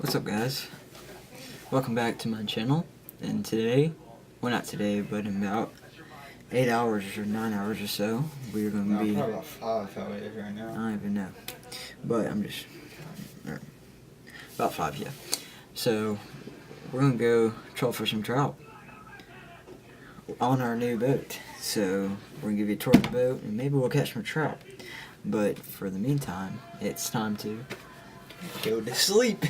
What's up, guys? Welcome back to my channel. And today, well, not today, but in about 8 hours or 9 hours or so, we're going to be probably about 5 how it is right now. I don't even know, but I'm just about 5, yeah. So we're going to go troll for some trout on our new boat. So we're going to give you a tour of the boat and maybe we'll catch some trout. But for the meantime, it's time to go to sleep.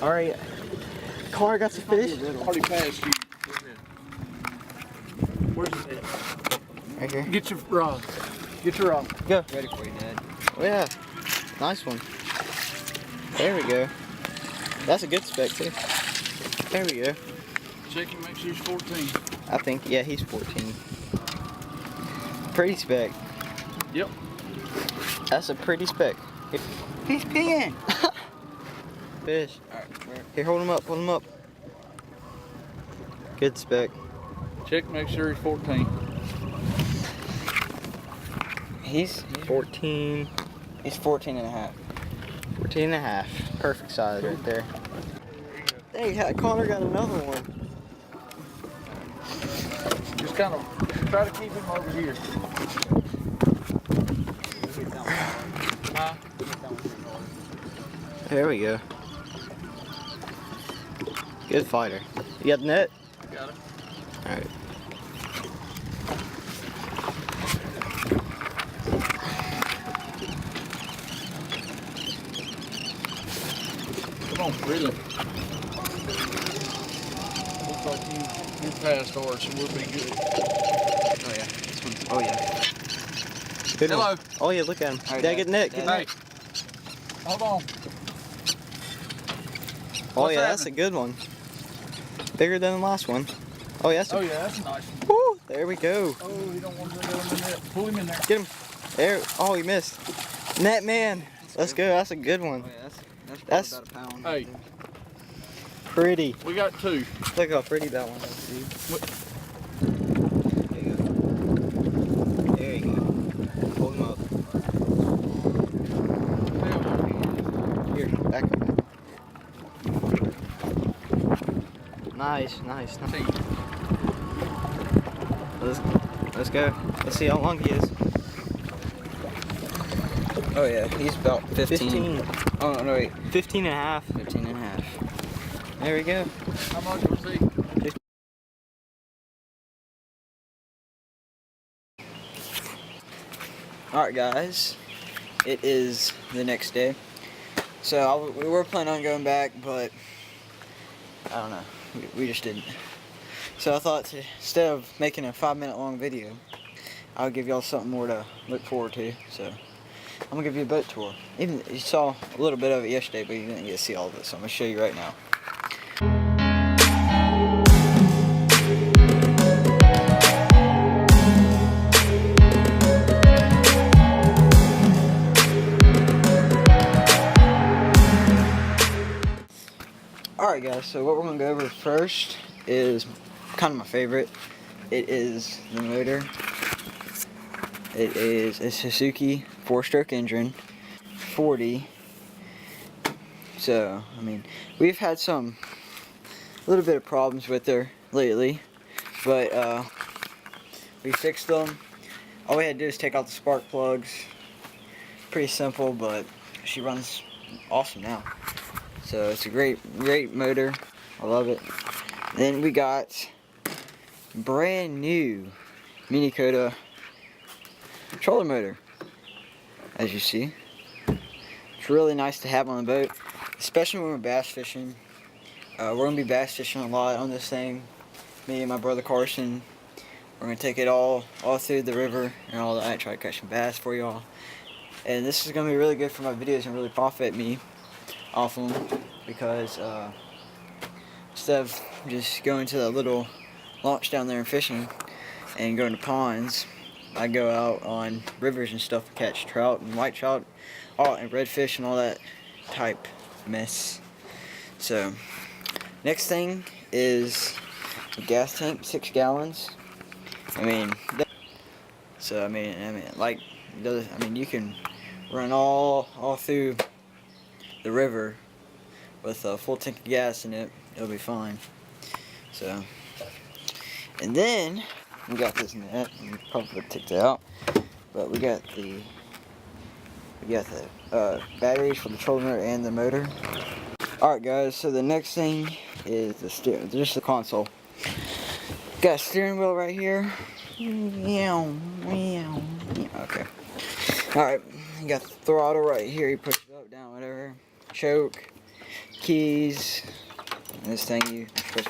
Alright, car got some fish. Already passed you. Where's his head? Right here. Get your rod. Get your rod. Go. Ready for you, Dad. Oh yeah, nice one. There we go. That's a good spec too. There we go. Check and make sure he's 14. I think, yeah, he's 14. Pretty spec. Yep. That's a pretty spec. He's peeing! Fish. Alright, Here, hold him up, hold him up. Good spec. Check and make sure he's 14. He's 14. he's 14 and a half. 14 and a half. Perfect size right there. Dang, Connor got another one. Just kind of try to keep him over here. There we go. Good fighter. You got the net? Got it. Alright. Come on, really. Looks like you passed ours, so we'll be good. Oh yeah. This one's, oh yeah. Good Hello. one. Oh yeah, look at him. Alright, Dad, get Nick. Dad. Get Nick. Hey. Hold on. Oh What's yeah, that's a happening? good one. Bigger than the last one. Oh yeah, that's a, Oh yeah, that's a nice one. woo, there we go. Oh, you don't want to go in there. Pull him in there. Get him. There. Oh, he missed. Net man. Let's go. That's a good one. Oh yeah, That's- about a pound. Hey, Pretty. we got 2. Look how pretty that one is, dude. There you go. There you go. Hold him up. Here, back up. Nice, nice, nice. Let's go. Let's see how long he is. Oh yeah, he's about 15. Oh no, wait. 15 and a half. 15 and a half. There we go. How much was he? Alright guys, it is the next day. So we were planning on going back, but I don't know, we just didn't. So I thought instead of making a 5-minute long video, I'll give y'all something more to look forward to. So I'm gonna give you a boat tour. Even you saw a little bit of it yesterday, but you didn't get to see all of it. So I'm gonna show you right now. Alright guys, so what we're going to go over first is kind of my favorite. It is the motor. It is a Suzuki 4-stroke engine, 40. So, I mean, we've had a little bit of problems with her lately, but we fixed them. All we had to do is take out the spark plugs. Pretty simple, but she runs awesome now. So it's a great motor. I love it. Then we got brand new Mini Coda trolling motor, as you see. It's really nice to have on the boat, especially when we're bass fishing. We're going to be bass fishing a lot on this thing. me and my brother Carson, we're gonna take it all through the river and all that. Try to catch some bass for y'all. And this is gonna be really good for my videos and really profit me off them, because instead of just going to that little launch down there and fishing and going to ponds, I go out on rivers and stuff to catch trout and white trout, and redfish and all that type mess. So next thing is a gas tank, 6 gallons. I mean, you can run all through the river with a full tank of gas in it. It'll be fine. So, and then we got this net. You probably take that out, but we got the batteries for the trolling motor and the motor. All right, guys. So the next thing is the steering, just the console. Got a steering wheel right here. Okay. Alright, you got the throttle right here. You push it up, down, whatever. Choke, keys, and this thing you push.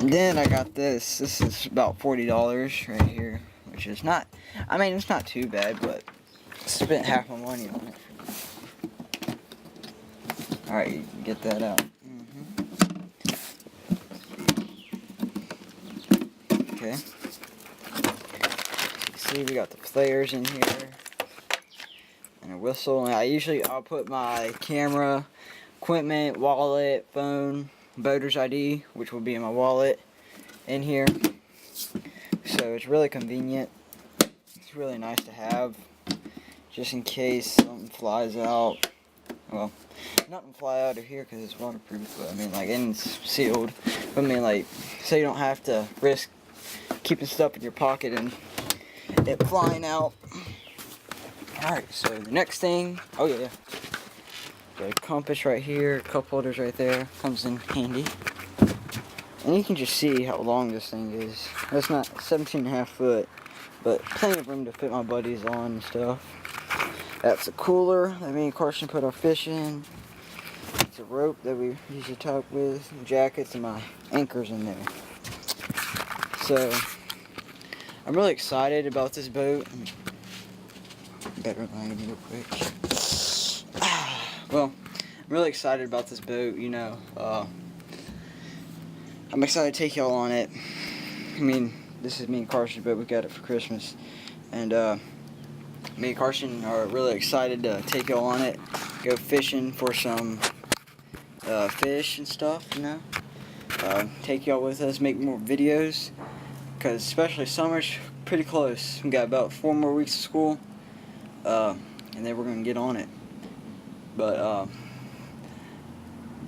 And then I got this. This is about $40 right here, which is not, I mean, it's not too bad, but I spent half my money on it. Alright, you can get that out. Okay. See, we got the players in here and a whistle. And I'll put my camera, equipment, wallet, phone, boater's ID, which will be in my wallet, in here. So it's really convenient. It's really nice to have, just in case something flies out. Well, nothing fly out of here because it's waterproof, but I mean, like, and it's sealed. But I mean, like, so you don't have to risk keeping stuff in your pocket and it flying out. Alright, so the next thing, got a compass right here, cup holders right there, comes in handy. And you can just see how long this thing is. That's not 17.5 foot, but plenty of room to fit my buddies on and stuff. That's a cooler that me and Carson put our fish in. It's a rope that we usually talk with, jackets, and my anchors in there. So, I'm really excited about this boat. Better line real quick. Well, I'm really excited about this boat, you know. I'm excited to take y'all on it. I mean, this is me and Carson's boat. We got it for Christmas. And me and Carson are really excited to take y'all on it. Go fishing for some fish and stuff, you know. Take y'all with us, make more videos. Because especially summer's pretty close. We got about 4 more weeks of school. And then we're going to get on it. But,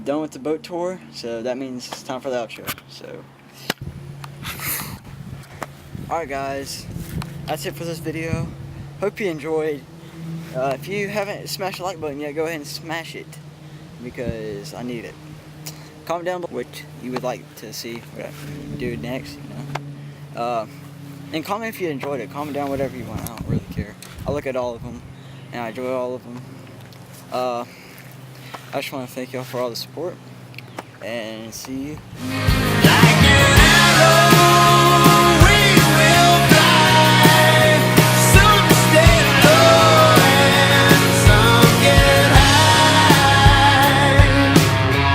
done with the boat tour. So that means it's time for the outro. So, alright guys. That's it for this video. Hope you enjoyed. If you haven't smashed the like button yet, go ahead and smash it. Because I need it. Comment down below what you would like to see what I do next, you know. And comment if you enjoyed it. Comment down whatever you want. I don't really care. I look at all of them, and I enjoy all of them. I just want to thank y'all for all the support, and see you.